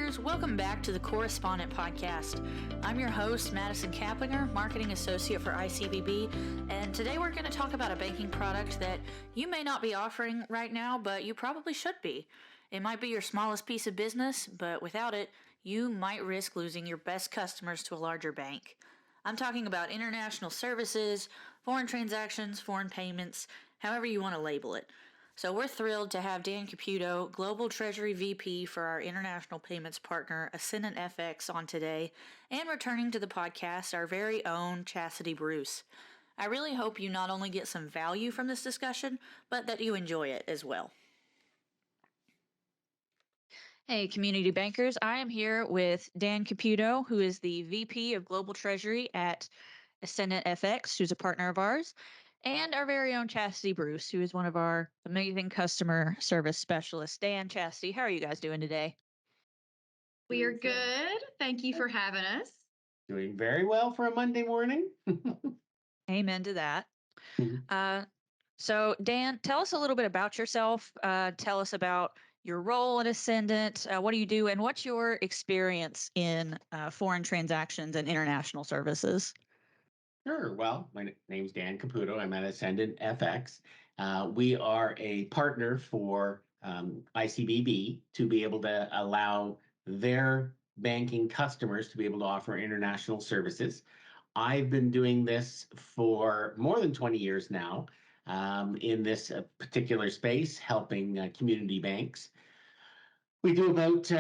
bankers, welcome back to the Correspondent podcast. I'm your host, Madison Caplinger, Marketing Associate for ICBB, and today we're going to talk about a banking product that you may not be offering right now, but you probably should be. It might be your smallest piece of business, but without it, you might risk losing your best customers to a larger bank. I'm talking about international services, foreign transactions, foreign payments, however you want to label it. So we're thrilled to have Dan Caputo, Global Treasury VP for our international payments partner, AscendantFX, on today, and returning to the podcast, our very own Chasity Bruce. I really hope you not only get some value from this discussion, but that you enjoy it as well. Hey, community bankers. I am here with Dan Caputo, who is the VP of Global Treasury at AscendantFX, who's a partner of ours, and our very own Chasity Bruce, who is one of our amazing customer service specialists. Dan, Chasity, how are you guys doing today? We are good. Thank you for having us. Doing very well for a Monday morning. Amen to that. So, Dan, tell us a little bit about yourself. Tell us about your role at Ascendant. What do you do, and what's your experience in foreign transactions and international services? Sure. Well, my name's Dan Caputo. I'm at AscendantFX. We are a partner for ICBB to be able to allow their banking customers to be able to offer international services. I've been doing this for more than 20 years now in this particular space, helping community banks. We do about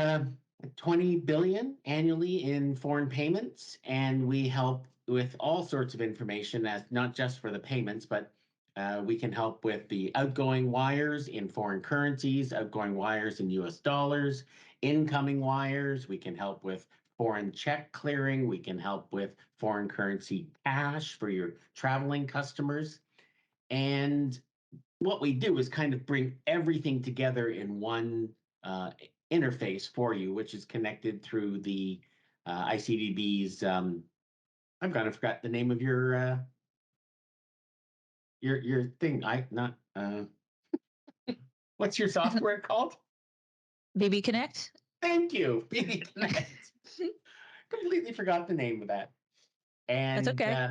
20 billion annually in foreign payments, and we help with all sorts of information, as not just for the payments, but we can help with the outgoing wires in foreign currencies, outgoing wires in US dollars, incoming wires. We can help with foreign check clearing. We can help with foreign currency cash for your traveling customers. And what we do is kind of bring everything together in one interface for you, which is connected through the ICBB's. I've kind of forgot the name of your thing. What's your software called? BB Connect. Thank you, BB Connect. Completely forgot the name of that. And that's okay.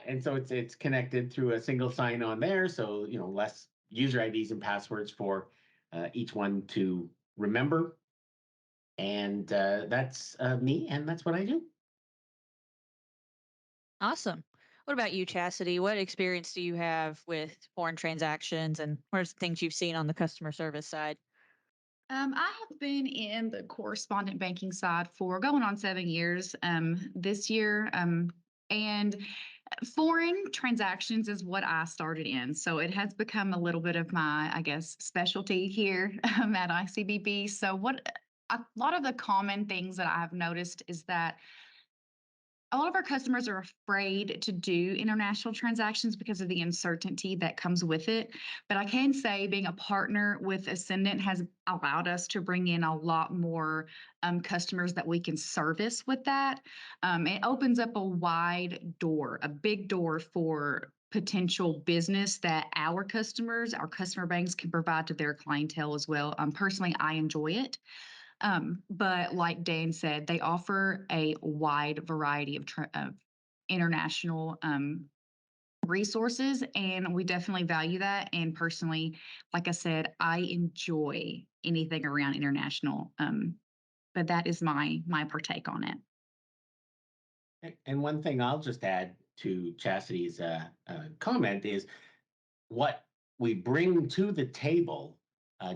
And so it's connected through a single sign-on there, so less user IDs and passwords for each one to remember. And that's me, and that's what I do. Awesome. What about you, Chasity? What experience do you have with foreign transactions, and what are the things you've seen on the customer service side? I have been in the correspondent banking side for going on 7 years this year. And foreign transactions is what I started in. So it has become a little bit of my, specialty here at ICBB. So a lot of the common things that I've noticed is that a lot of our customers are afraid to do international transactions because of the uncertainty that comes with it. But I can say being a partner with Ascendant has allowed us to bring in a lot more customers that we can service with that. It opens up a wide door, a big door for potential business that our customers, our customer banks can provide to their clientele as well. Personally, I enjoy it. But like Dan said, they offer a wide variety of international resources, and we definitely value that. And personally, like I said, I enjoy anything around international. But that is my partake on it. And one thing I'll just add to Chastity's comment is what we bring to the table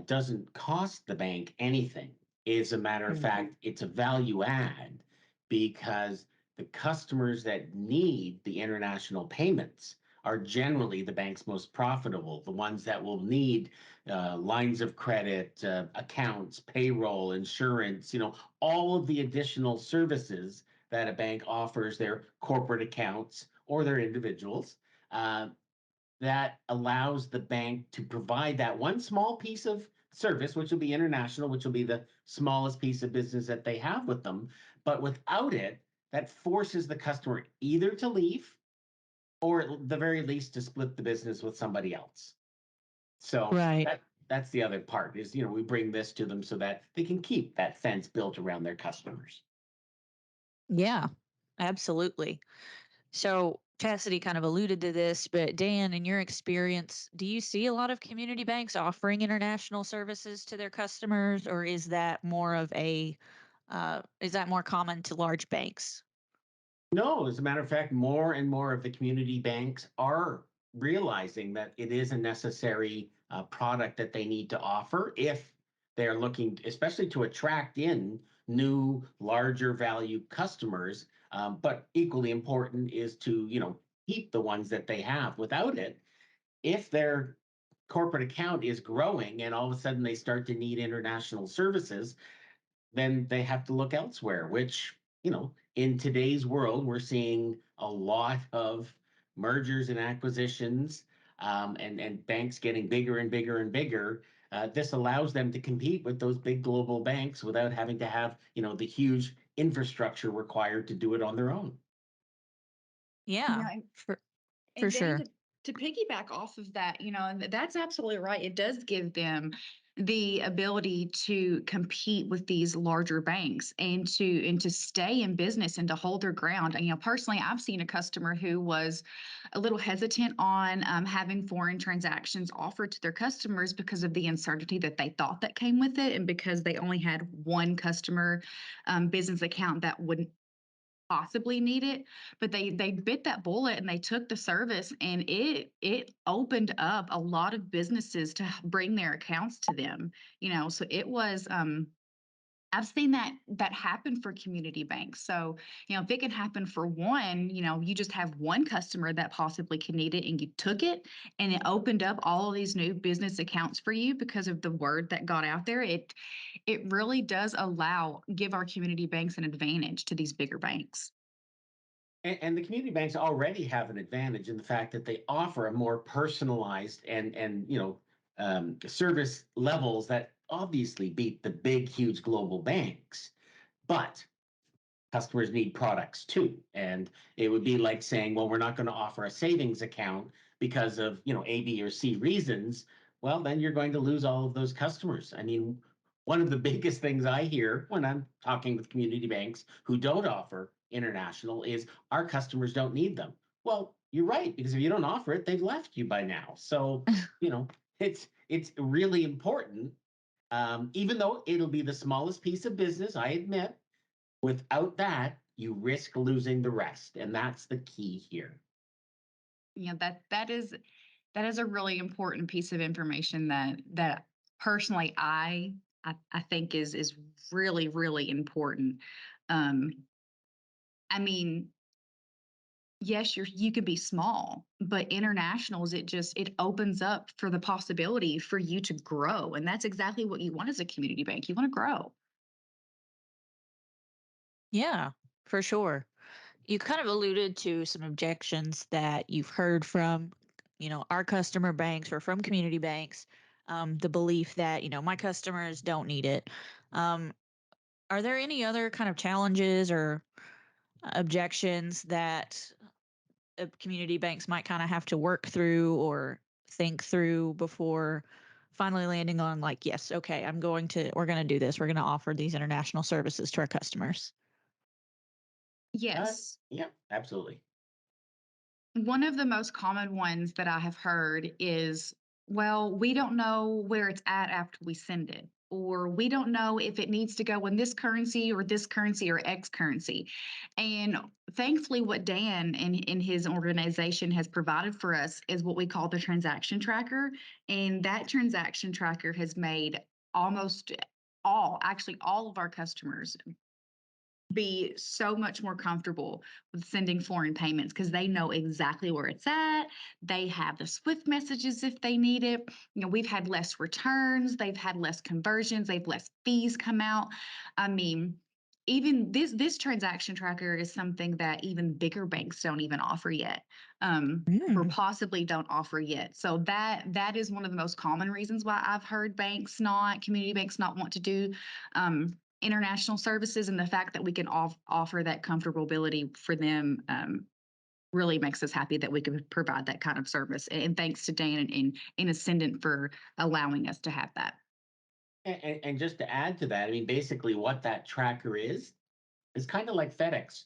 doesn't cost the bank anything. As a matter of fact, it's a value add because the customers that need the international payments are generally the bank's most profitable, the ones that will need lines of credit, accounts, payroll, insurance, all of the additional services that a bank offers their corporate accounts or their individuals. That allows the bank to provide that one small piece of service, which will be international, which will be the smallest piece of business that they have with them. But without it, that forces the customer either to leave or at the very least to split the business with somebody else. So right. that's the other part is, we bring this to them so that they can keep that fence built around their customers. Yeah, absolutely. So Chastity kind of alluded to this, but Dan, in your experience, do you see a lot of community banks offering international services to their customers, or is that more common to large banks? No, as a matter of fact, more and more of the community banks are realizing that it is a necessary product that they need to offer if they're looking, especially to attract in new, larger value customers. But equally important is to, keep the ones that they have. Without it, if their corporate account is growing and all of a sudden they start to need international services, then they have to look elsewhere, which, in today's world, we're seeing a lot of mergers and acquisitions, and banks getting bigger and bigger and bigger. This allows them to compete with those big global banks without having to have, the huge infrastructure required to do it on their own. Yeah, Yeah, for and Dan, sure. to piggyback off of that, and that's absolutely right. It does give them the ability to compete with these larger banks and to stay in business and to hold their ground. And, personally, I've seen a customer who was a little hesitant on having foreign transactions offered to their customers because of the uncertainty that they thought that came with it, and because they only had one customer business account that would possibly need it, but they bit that bullet and they took the service, and it opened up a lot of businesses to bring their accounts to them. So it was I've seen that happen for community banks. So, if it can happen for one, you just have one customer that possibly can need it and you took it and it opened up all of these new business accounts for you because of the word that got out there. It really does give our community banks an advantage to these bigger banks. And the community banks already have an advantage in the fact that they offer a more personalized and service levels that obviously beat the big, huge global banks. But customers need products too. And it would be like saying, well, we're not going to offer a savings account because of, A, B, or C reasons. Well, then you're going to lose all of those customers. I mean, one of the biggest things I hear when I'm talking with community banks who don't offer international is our customers don't need them. Well, you're right, because if you don't offer it, they've left you by now. So, it's really important. Even though it'll be the smallest piece of business, I admit, without that, you risk losing the rest, and that's the key here. That is a really important piece of information that personally I think is really, really important. Um, I mean, yes, you could be small, but internationals, it opens up for the possibility for you to grow. And that's exactly what you want as a community bank. You want to grow. Yeah, for sure. You kind of alluded to some objections that you've heard from, our customer banks or from community banks. The belief that, my customers don't need it. Um, are there any other kind of challenges or objections that community banks might kind of have to work through or think through before finally landing on, like, yes, okay, we're going to do this. We're going to offer these international services to our customers? Yes. Yeah, absolutely. One of the most common ones that I have heard is, well, we don't know where it's at after we send it, or we don't know if it needs to go in this currency or X currency. And thankfully, what Dan and his organization has provided for us is what we call the transaction tracker. And that transaction tracker has made almost actually all of our customers be so much more comfortable with sending foreign payments because they know exactly where it's at. They have the Swift messages if they need it. We've had less returns, they've had less conversions, they've less fees come out. I mean, even this transaction tracker is something that even bigger banks don't even offer yet, or Mm. possibly don't offer yet. So that is one of the most common reasons why I've heard community banks not want to do international services, and the fact that we can offer that comfortability for them really makes us happy that we can provide that kind of service. And thanks to Dan and Ascendant for allowing us to have that. And just to add to that, I mean, basically what that tracker is kind of like FedEx.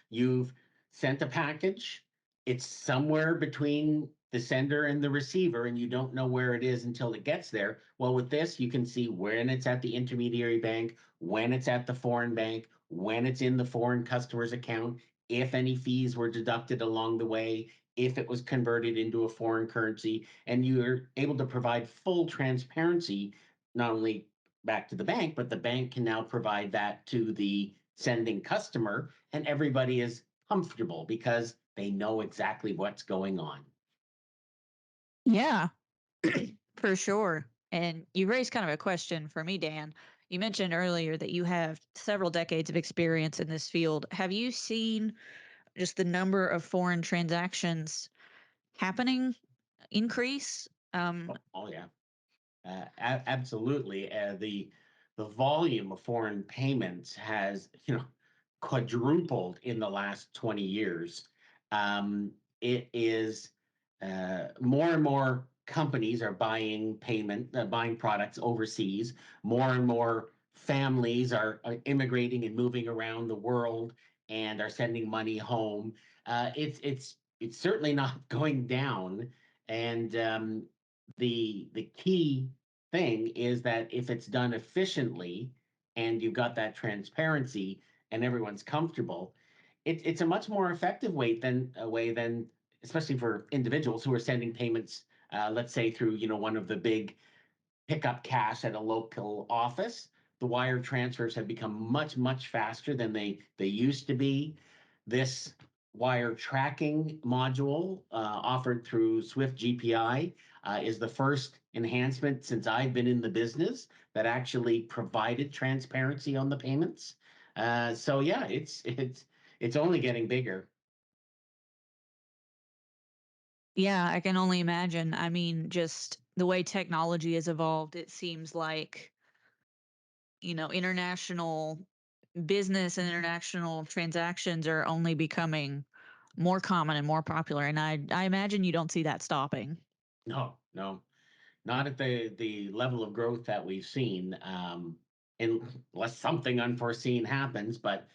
You've sent a package, it's somewhere between the sender and the receiver, and you don't know where it is until it gets there. Well, with this, you can see when it's at the intermediary bank, when it's at the foreign bank, when it's in the foreign customer's account, if any fees were deducted along the way, if it was converted into a foreign currency, and you're able to provide full transparency, not only back to the bank, but the bank can now provide that to the sending customer, and everybody is comfortable because they know exactly what's going on. Yeah, for sure. And you raised kind of a question for me, Dan. You mentioned earlier that you have several decades of experience in this field. Have you seen just the number of foreign transactions happening increase? Oh yeah, absolutely. The volume of foreign payments has quadrupled in the last 20 years. It is more and more companies are buying products overseas. More and more families are immigrating and moving around the world and are sending money home. It's certainly not going down. And the key thing is that if it's done efficiently and you've got that transparency and everyone's comfortable, it's a much more effective way than especially for individuals who are sending payments, let's say through one of the big pick up cash at a local office. The wire transfers have become much faster than they used to be. This wire tracking module offered through Swift GPI is the first enhancement since I've been in the business that actually provided transparency on the payments. So yeah, it's only getting bigger. Yeah, I can only imagine. I mean, just the way technology has evolved, it seems like, international business and international transactions are only becoming more common and more popular. And I imagine you don't see that stopping. No, not at the level of growth that we've seen, unless something unforeseen happens. But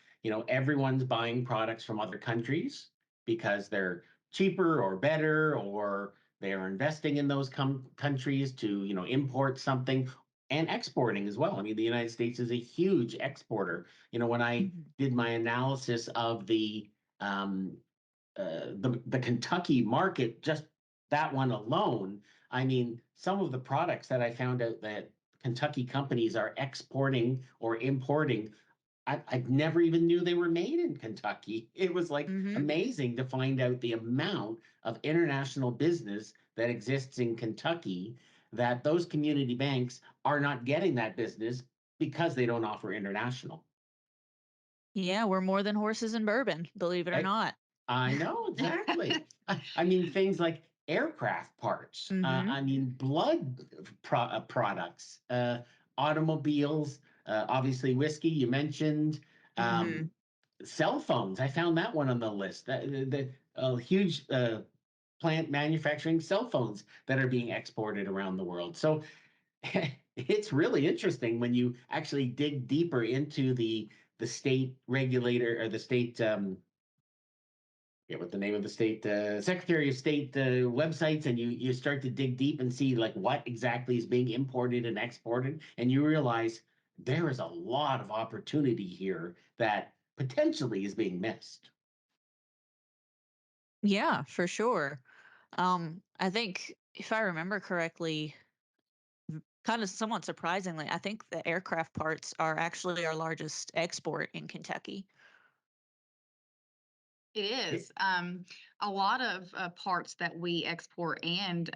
everyone's buying products from other countries because they're cheaper or better, or they are investing in those countries to import something and exporting as well. I mean, the United States is a huge exporter. When I Mhm. did my analysis of um, the Kentucky market, just that one alone, I mean, some of the products that I found out that Kentucky companies are exporting or importing, I never even knew they were made in Kentucky. It was like Mhm. amazing to find out the amount of international business that exists in Kentucky, that those community banks are not getting that business because they don't offer international. Yeah, we're more than horses and bourbon, believe it or Right? not. I know exactly. I mean, things like aircraft parts. Mhm. I mean, blood products, automobiles. Obviously, whiskey. You mentioned um, Mhm. cell phones. I found that one on the list. The huge plant manufacturing cell phones that are being exported around the world. So it's really interesting when you actually dig deeper into the state regulator or the state what the name of the state Secretary of State websites, and you start to dig deep and see like what exactly is being imported and exported, and you realize there is a lot of opportunity here that potentially is being missed. Yeah, for sure. I think if I remember correctly, kind of somewhat surprisingly, I think the aircraft parts are actually our largest export in Kentucky. It It, is. A lot of parts that we export and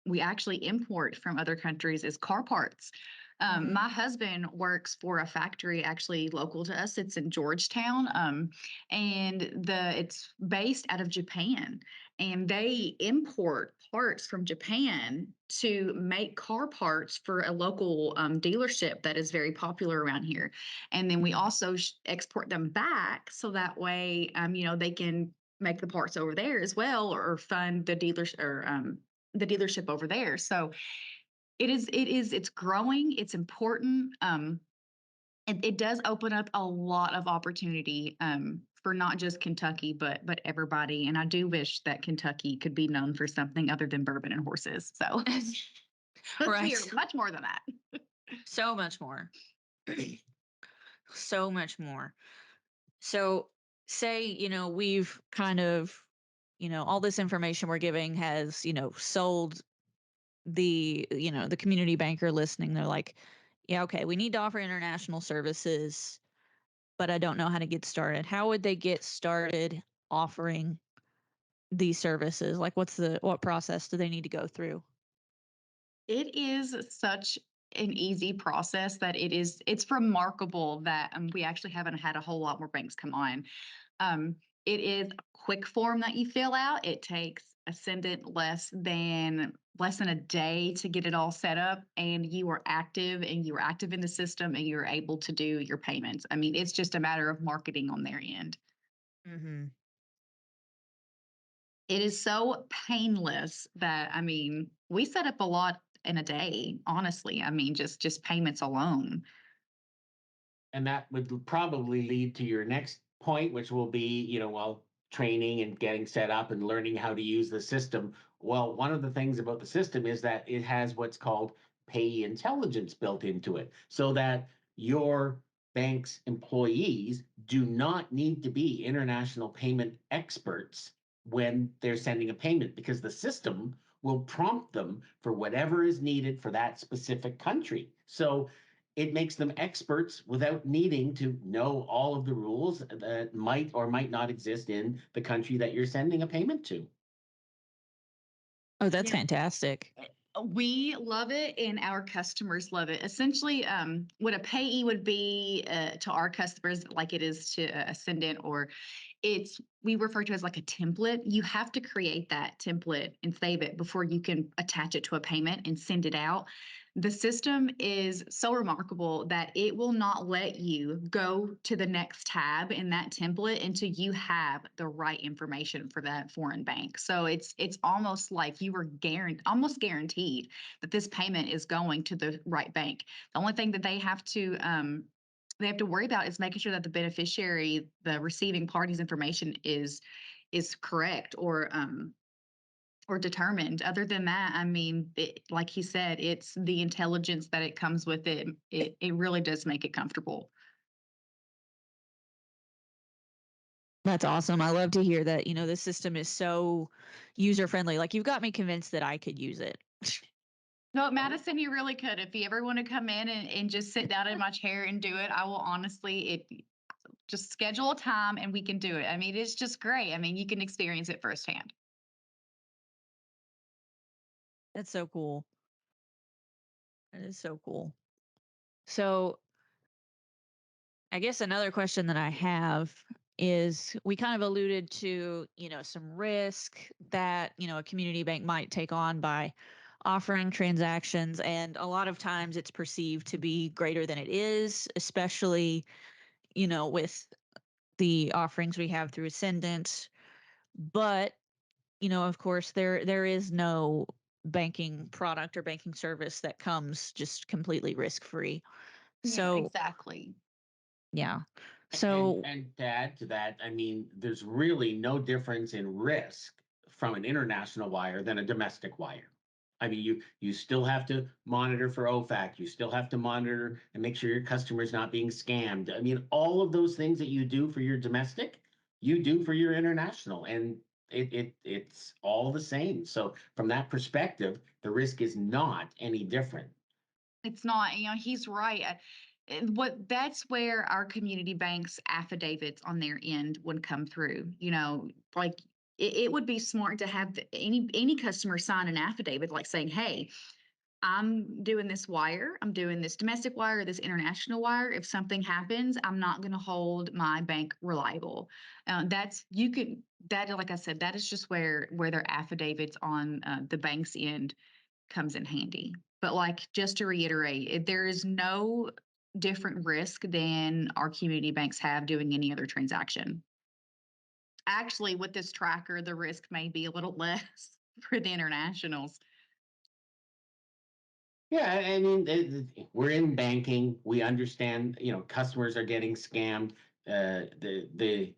we actually import from other countries is car parts. Mhm. My husband works for a factory actually local to us. It's in Georgetown, and it's based out of Japan, and they import parts from Japan to make car parts for a local dealership that is very popular around here. And then we also export them back so that way, they can make the parts over there as well, or fund the dealers or the dealership over there. So it's growing. It's important. It does open up a lot of opportunity for not just Kentucky, but everybody. And I do wish that Kentucky could be known for something other than bourbon and horses. So Right. we are much more than that. So much more. So much more. So, say, we've kind of, all this information we're giving has, sold the community banker listening. They're like, yeah, okay, we need to offer international services, but I don't know how to get started. How would they get started offering these services? Like, what process do they need to go through? It is such an easy process that it's remarkable that we actually haven't had a whole lot more banks come on. Um, it is a quick form that you fill out. It takes Ascendant less than a day to get it all set up, and you are active in the system, and you're able to do your payments. I mean, it's just a matter of marketing on their end. Mm-hmm. It is so painless that, I mean, we set up a lot in a day, honestly. I mean, just payments alone. And that would probably lead to your next point, which will be, well, training and getting set up and learning how to use the system. Well, one of the things about the system is that it has what's called pay intelligence built into it, so that your bank's employees do not need to be international payment experts when they're sending a payment, because the system will prompt them for whatever is needed for that specific country. So it makes them experts without needing to know all of the rules that might or might not exist in the country that you're sending a payment to. Oh, that's Yeah. fantastic. We love it and our customers love it. Essentially, what a payee would be to our customers, like it is to Ascendant, or we refer to as like a template. You have to create that template and save it before you can attach it to a payment and send it out. The system is so remarkable that it will not let you go to the next tab in that template until you have the right information for that foreign bank. So it's almost like you were almost guaranteed that this payment is going to the right bank. The only thing that they have to worry about is making sure that the beneficiary, the receiving party's information is correct or determined. Other than that, I mean, like he said, it's the intelligence that it comes with it. It really does make it comfortable. That's awesome. I love to hear that, this system is so user friendly. Like, you've got me convinced that I could use it. No, Madison, you really could. If you ever want to come in and just sit down in my chair and do it, I will honestly, just schedule a time and we can do it. I mean, it's just great. I mean, you can experience it firsthand. That's so cool. That is so cool. So, I guess another question that I have is, we kind of alluded to, some risk that, a community bank might take on by offering transactions. And a lot of times it's perceived to be greater than it is, especially, with the offerings we have through Ascendant. But, of course, there is no banking product or banking service that comes just completely risk free. Yeah, So, exactly. yeah. And So, and to add to that, I mean, there's really no difference in risk from an international wire than a domestic wire. I mean, you still have to monitor for OFAC. You still have to monitor and make sure your customer's not being scammed. I mean, all of those things that you do for your domestic, you do for your international, and it's all the same. So from that perspective, the risk is not any different. It's not, he's right. That's where our community banks affidavits on their end would come through. Like it would be smart to have any customer sign an affidavit, like saying, "Hey, I'm doing this wire. I'm doing this domestic wire, this international wire. If something happens, I'm not going to hold my bank reliable." That's you could that, like I said, that is just where their affidavits on the bank's end comes in handy. But like, just to reiterate, there is no different risk than our community banks have doing any other transaction. Actually, with this tracker, the risk may be a little less for the internationals. Yeah, I mean, we're in banking. We understand, customers are getting scammed. The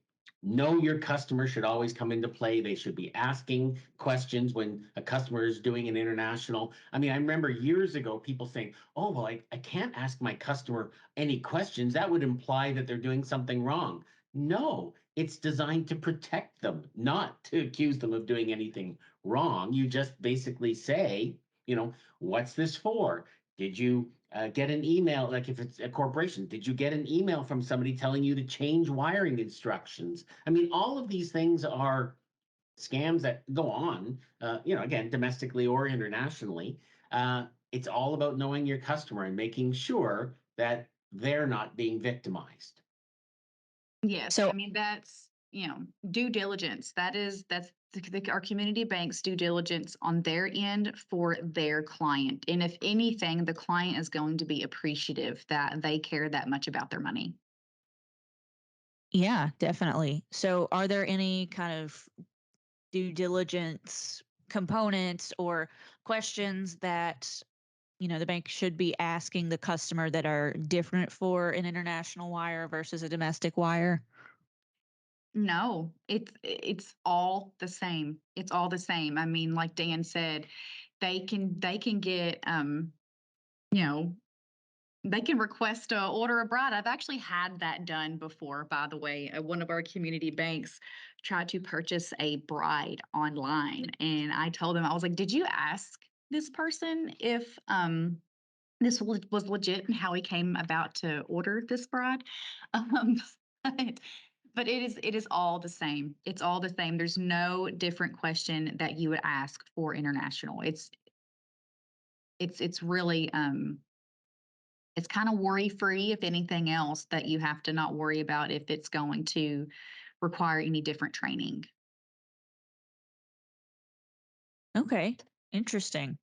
know your customer should always come into play. They should be asking questions when a customer is doing an international. I mean, I remember years ago people saying, "Oh, well, I can't ask my customer any questions. That would imply that they're doing something wrong." No, it's designed to protect them, not to accuse them of doing anything wrong. You just basically say, what's this for? Did you get an email? Like if it's a corporation, did you get an email from somebody telling you to change wiring instructions? I mean, all of these things are scams that go on, again, domestically or internationally. It's all about knowing your customer and making sure that they're not being victimized. Yes, So I mean that's due diligence. That's our community banks due diligence on their end for their client. And if anything, the client is going to be appreciative that they care that much about their money. yeah, definitely. So are there any kind of due diligence components or questions that the bank should be asking the customer that are different for an international wire versus a domestic wire? No, it's all the same. It's all the same. I mean, like Dan said, they can get you know they can request to order a bride. I've actually had that done before, by the way. One of our community banks tried to purchase a bride online, and I told them, I was like, "Did you ask this person if this was legit and how he came about to order this bride?" Um, but it is all the same. It's all the same. There's no different question that you would ask for international. It's really it's kind of worry free, if anything else, that you have to not worry about if it's going to require any different training. Okay, interesting.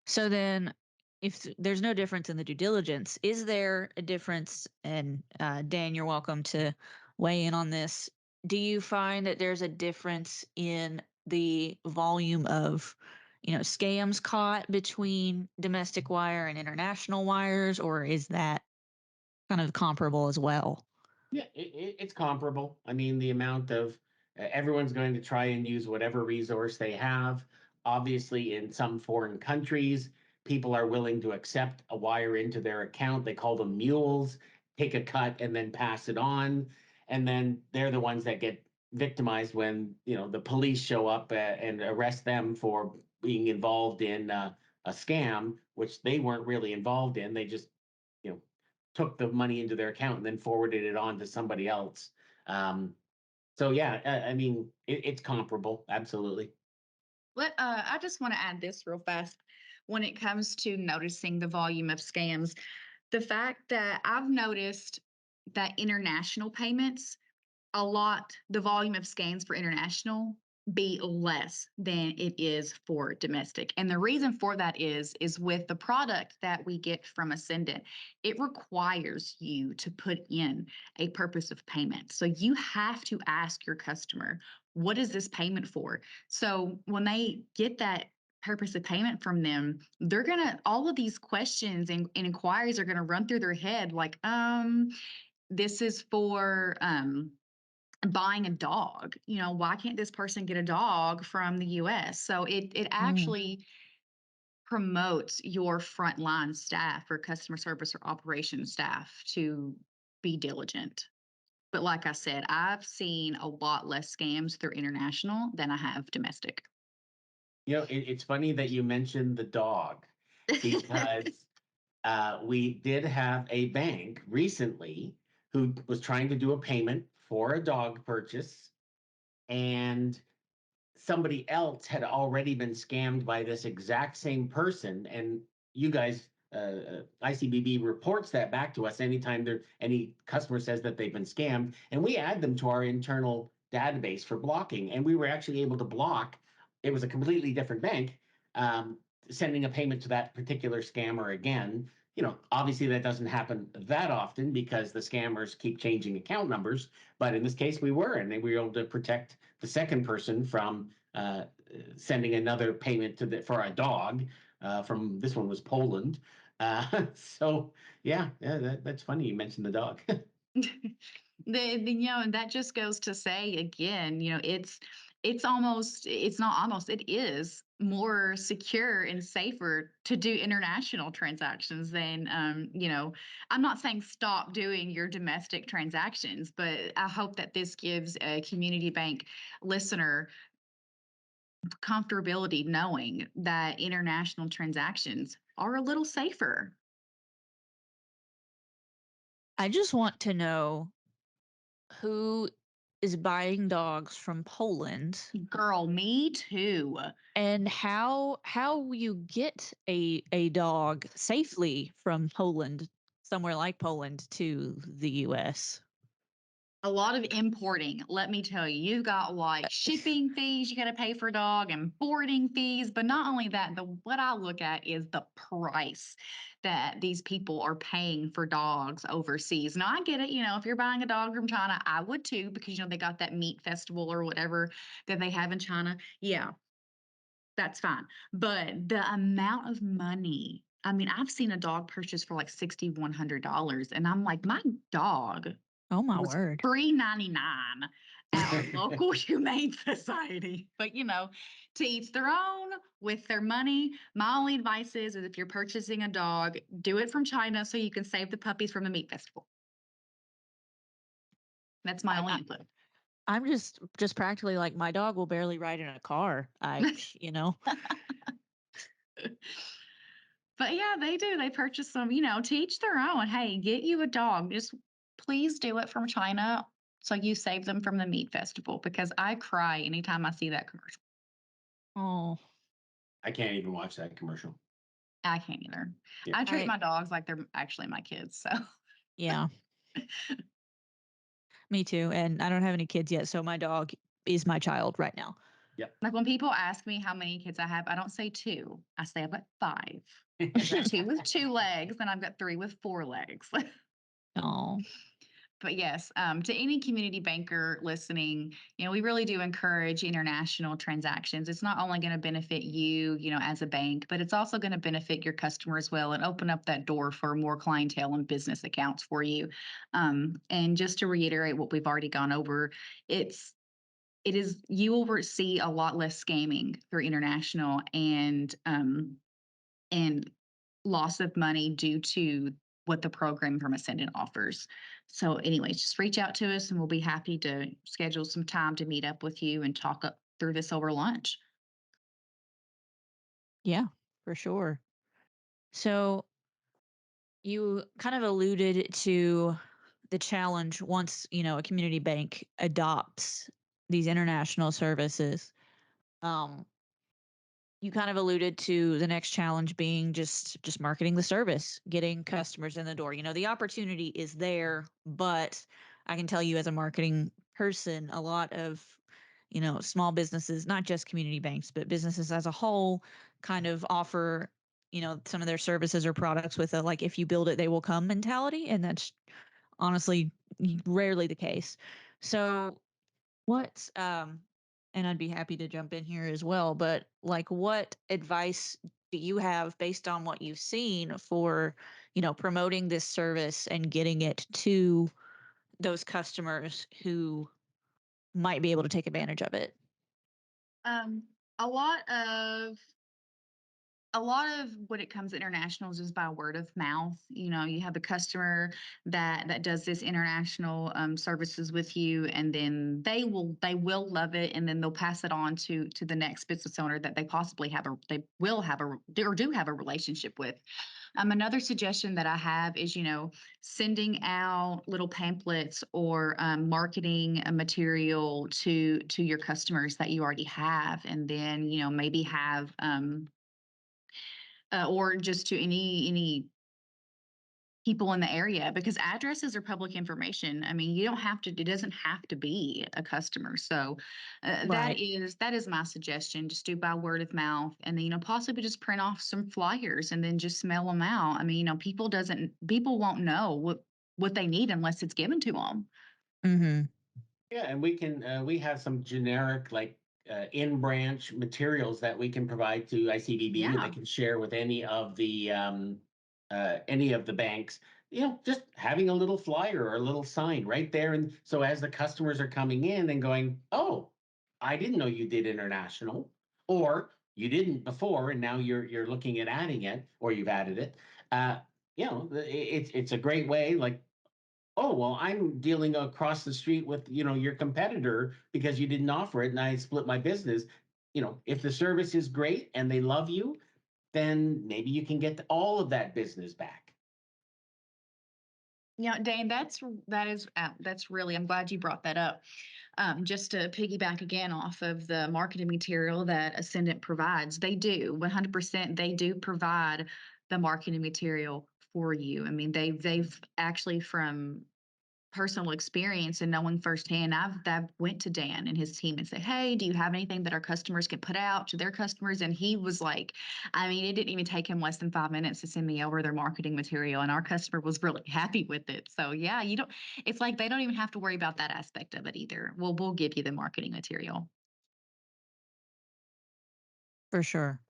So then, if there's no difference in the due diligence, is there a difference? And Dan, you're welcome to weigh in on this. Do you find that there's a difference in the volume of, scams caught between domestic wire and international wires, or is that kind of comparable as well? Yeah, it's comparable. I mean, the amount of everyone's going to try and use whatever resource they have. Obviously, in some foreign countries, people are willing to accept a wire into their account. They call them mules, take a cut and then pass it on. And then they're the ones that get victimized when, the police show up and arrest them for being involved in a scam, which they weren't really involved in. They just, you know, took the money into their account and then forwarded it on to somebody else. Um, so yeah, I mean, it's comparable, absolutely. I just want to add this real fast. When it comes to noticing the volume of scams, the fact that I've noticed that international payments, the volume of scans for international be less than it is for domestic. And the reason for that is with the product that we get from Ascendant, it requires you to put in a purpose of payment. So you have to ask your customer, what is this payment for? So when they get that purpose of payment from them, they're gonna all of these questions and inquiries are gonna run through their head like, this is for buying a dog. Why can't this person get a dog from the US? So it Mm. actually promotes your frontline staff or customer service or operations staff to be diligent. But like I said, I've seen a lot less scams through international than I have domestic. It's funny that you mentioned the dog because we did have a bank recently who was trying to do a payment for a dog purchase, and somebody else had already been scammed by this exact same person. And you guys, ICBB reports that back to us anytime any customer says that they've been scammed, and we add them to our internal database for blocking. And we were actually able to block. It was a completely different bank, sending a payment to that particular scammer again. obviously that doesn't happen that often because the scammers keep changing account numbers. But in this case, we were, and we were able to protect the second person from sending another payment for a dog. From this one was Poland. So yeah, that's funny. You mentioned the dog. And that just goes to say again, it's not almost, it is more secure and safer to do international transactions than, I'm not saying stop doing your domestic transactions, but I hope that this gives a community bank listener comfortability knowing that international transactions are a little safer. I just want to know who is buying dogs from Poland Girl, me too. and how you get a dog safely from Poland, somewhere like Poland, to the US. A lot of importing. Let me tell you, you got like shipping fees you got to pay for a dog and boarding fees. But not only that, what I look at is the price that these people are paying for dogs overseas. Now I get it, if you're buying a dog from China, I would too, because they got that meat festival or whatever that they have in China. Yeah, that's fine. But the amount of money, I mean, I've seen a dog purchase for like $6,100, and I'm like, my dog Oh my was word. free 99 at our local humane society. But to each their own with their money. My only advice is if you're purchasing a dog, do it from China so you can save the puppies from the meat festival. That's my only input. I'm just practically like, my dog will barely ride in a car. But yeah, they do. They purchase them, to each their own. Hey, get you a dog. Just please do it from China so you save them from the meat festival, because I cry anytime I see that commercial. Oh, I can't even watch that commercial. I can't either. Yeah. I treat my dogs like they're actually my kids. So yeah. Me too. And I don't have any kids yet, so my dog is my child right now. Yep. like when people ask me how many kids I have, I don't say two. I say I've got five. I've got two with 2 legs, and I've got 3 with 4 legs. Oh, But yes, to any community banker listening, we really do encourage international transactions. It's not only going to benefit you, as a bank, but it's also going to benefit your customer as well and open up that door for more clientele and business accounts for you. And just to reiterate what we've already gone over, you will see a lot less scamming through international and loss of money due to what the program from Ascendant offers. So anyways, just reach out to us and we'll be happy to schedule some time to meet up with you and talk through this over lunch. yeah, for sure. So you kind of alluded to the challenge once, a community bank adopts these international services. Um, you kind of alluded to the next challenge being just marketing the service, getting customers in the door. The opportunity is there, but I can tell you as a marketing person, a lot of small businesses, not just community banks, but businesses as a whole, kind of offer some of their services or products with a, like, if you build it they will come mentality, and that's honestly rarely the case. So what and I'd be happy to jump in here as well, but like, what advice do you have based on what you've seen for, promoting this service and getting it to those customers who might be able to take advantage of it? Um, a lot of a lot of when it comes to internationals is by word of mouth. You have a customer that does this international services with you, and then they will love it, and then they'll pass it on to the next business owner that they will have a or do have a relationship with. Another suggestion that I have is, sending out little pamphlets or marketing material to your customers that you already have, and then maybe have or just to any people in the area, because addresses are public information. I mean, you don't have to, it doesn't have to be a customer. So Right. that is my suggestion. Just do by word of mouth, and then, possibly just print off some flyers and then just mail them out. I mean, people won't know what they need unless it's given to them. Mm-hmm. Yeah, and we have some generic like in-branch materials that we can provide to ICBB, and they Yeah. can share with any of the banks. Just having a little flyer or a little sign right there, and so as the customers are coming in and going, "Oh, I didn't know you did international," or "You didn't before, and now you're looking at adding it, or you've added it." Uh, it's a great way, like, oh, well, I'm dealing across the street with, your competitor because you didn't offer it and I split my business. If the service is great and they love you, then maybe you can get all of that business back. Yeah, Dane, that's really, I'm glad you brought that up. Just to piggyback again off of the marketing material that Ascendant provides, they do 100%. They do provide the marketing material for you. I mean, they've actually, from personal experience and knowing firsthand, I've went to Dan and his team and said, "Hey, do you have anything that our customers can put out to their customers?" And he was like, I mean, it didn't even take him less than 5 minutes to send me over their marketing material, and our customer was really happy with it. So yeah, you don't. It's like they don't even have to worry about that aspect of it either. We'll give you the marketing material. For sure.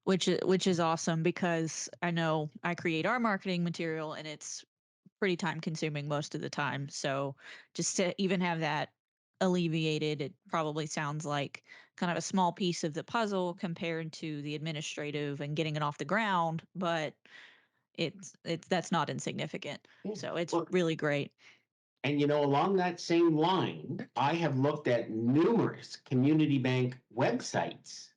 Which is awesome because I know I create our marketing material and it's pretty time consuming most of the time. So just to even have that alleviated, it probably sounds like kind of a small piece of the puzzle compared to the administrative and getting it off the ground, but it's that's not insignificant. Yeah. So it's Well, really great. and along that same line, I have looked at numerous community bank websites,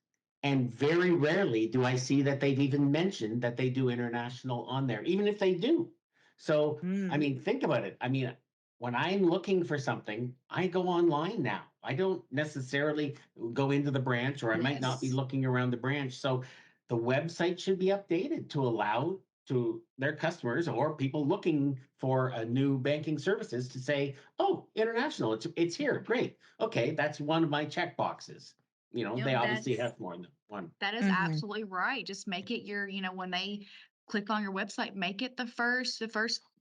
and very rarely do I see that they've even mentioned that they do international on there, even if they do. So, I Mm, mean, think about it. I mean, when I'm looking for something, I go online now. I don't necessarily go into the branch, or I might not be Yes. looking around the branch. So, the website should be updated to allow to their customers or people looking for a new banking services to say, "Oh, international, it's here, great. Okay, that's one of my check boxes." Yep, They obviously have more than one. that is mhm. absolutely right. Just make it your, when they click on your website, make it the first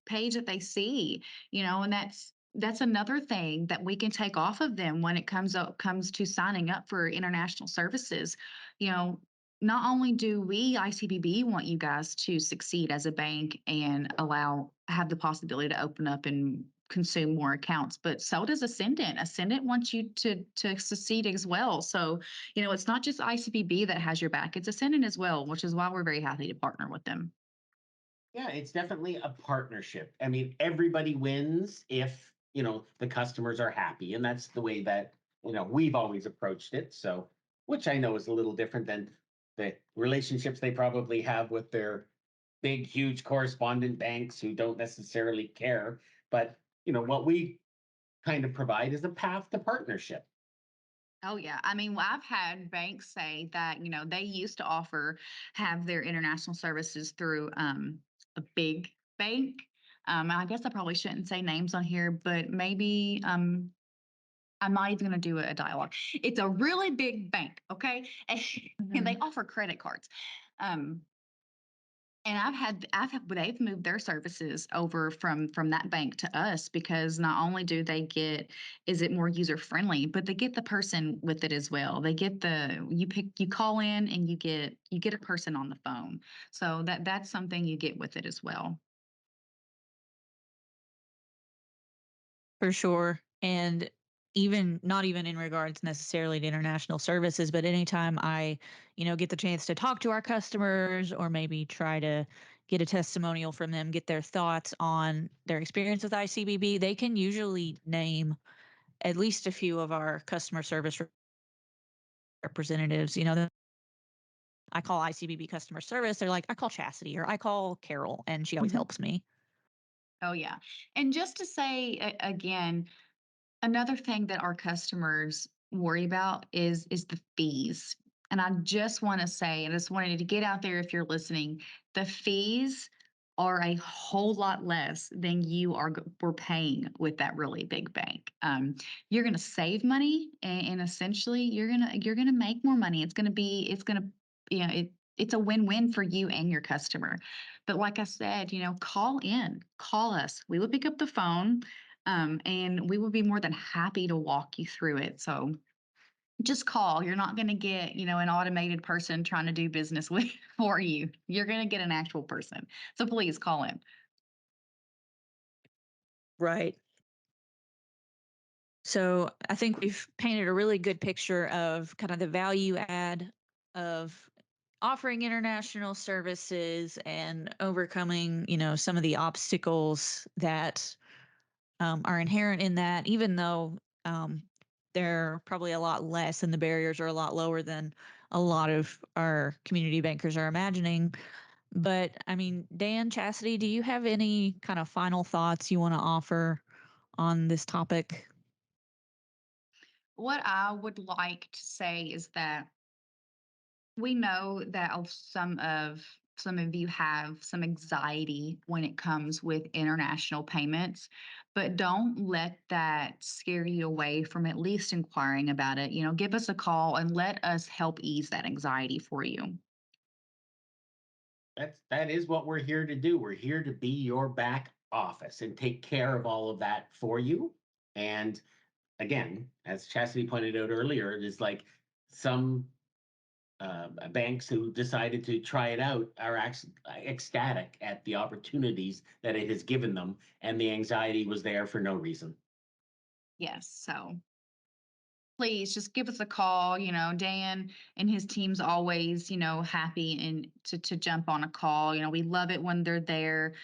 page that they see, and that's another thing that we can take off of them when it comes to signing up for international services. You know, not only do we ICBB want you guys to succeed as a bank and have the possibility to open up and consume more accounts, but so does Ascendant. Ascendant wants you to succeed as well. So it's not just ICBB that has your back, it's Ascendant as well, which is why we're very happy to partner with them. Yeah, it's definitely a partnership. I mean, everybody wins if, the customers are happy. And that's the way that, we've always approached it. So, which I know is a little different than the relationships they probably have with their big, huge correspondent banks who don't necessarily care. But, what we kind of provide is a path to partnership. Oh yeah. I mean, I've had banks say that, they used to have their international services through a big bank. I guess I probably shouldn't say names on here, but maybe I'm not even going to do a dialogue. It's a really big bank, okay? And they Mhm. offer credit cards. Um, And they've moved their services over from that bank to us, because not only do they get, is it more user friendly, but they get the person with it as well. They get you call in and you get a person on the phone. So that's something you get with it as well. For sure. And even not even in regards necessarily to international services, but anytime I, get the chance to talk to our customers or maybe try to get a testimonial from them, get their thoughts on their experience with ICBB, they can usually name at least a few of our customer service representatives. I call ICBB customer service. They're like, I call Chasity or I call Carol, and she always Mhm. helps me. Oh yeah. And just to say again, another thing that our customers worry about is the fees. And I just want to say, and I just wanted to get out there, if you're listening, the fees are a whole lot less than were paying with that really big bank. You're going to save money, and essentially you're gonna make more money. It's a win-win for you and your customer. But like I said, call us. We will pick up the phone, and we will be more than happy to walk you through it. So just call. You're not going to get, an automated person trying to do business with for you. You're going to get an actual person. So please call in. Right. So I think we've painted a really good picture of kind of the value add of offering international services and overcoming, some of the obstacles that are inherent in that, even though they're probably a lot less and the barriers are a lot lower than a lot of our community bankers are imagining. But I mean, Dan, Chasity, do you have any kind of final thoughts you want to offer on this topic? What I would like to say is that we know that some of you have some anxiety when it comes with international payments, but don't let that scare you away from at least inquiring about it. Give us a call and let us help ease that anxiety for you. That is what we're here to do. We're here to be your back office and take care of all of that for you. And again, as Chastity pointed out earlier, it is like some banks who decided to try it out are ecstatic at the opportunities that it has given them, and the anxiety was there for no reason. Yes. So please just give us a call. Dan and his team's always, happy and to jump on a call. We love it when they're there.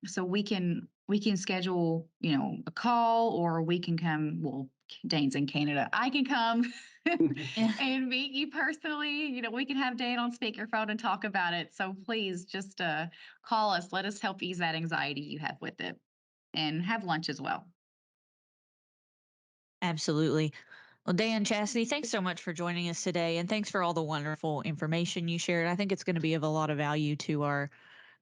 So we can schedule, a call, or we can come. Well, Dane's in Canada. I can come and meet you personally. We can have Dan on speakerphone and talk about it. So please just call us. Let us help ease that anxiety you have with it, and have lunch as well. Absolutely. Well, Dan, Chastity, thanks so much for joining us today. And thanks for all the wonderful information you shared. I think it's going to be of a lot of value to our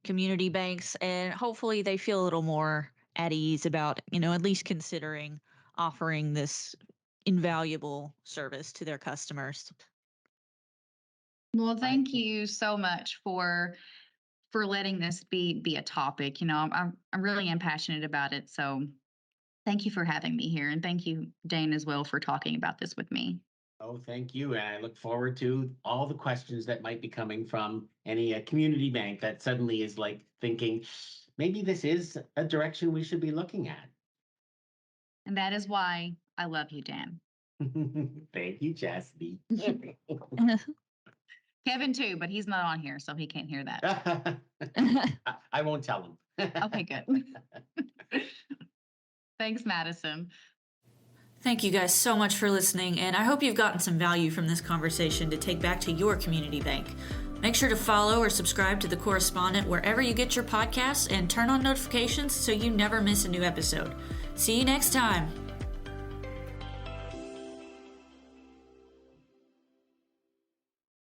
community banks. And hopefully they feel a little more at ease about, at least considering offering this invaluable service to their customers. Well, thank you so much for letting this be a topic. I'm really passionate about it. So thank you for having me here, and thank you, Dane, as well, for talking about this with me. Oh, thank you. And I look forward to all the questions that might be coming from any community bank that suddenly is like thinking, maybe this is a direction we should be looking at. And that is why I love you, Dan. Thank you, Chastity. Kevin too, but he's not on here, so he can't hear that. I won't tell him. Okay, good. Thanks, Madison. Thank you guys so much for listening, and I hope you've gotten some value from this conversation to take back to your community bank. Make sure to follow or subscribe to The Correspondent wherever you get your podcasts, and turn on notifications so you never miss a new episode. See you next time.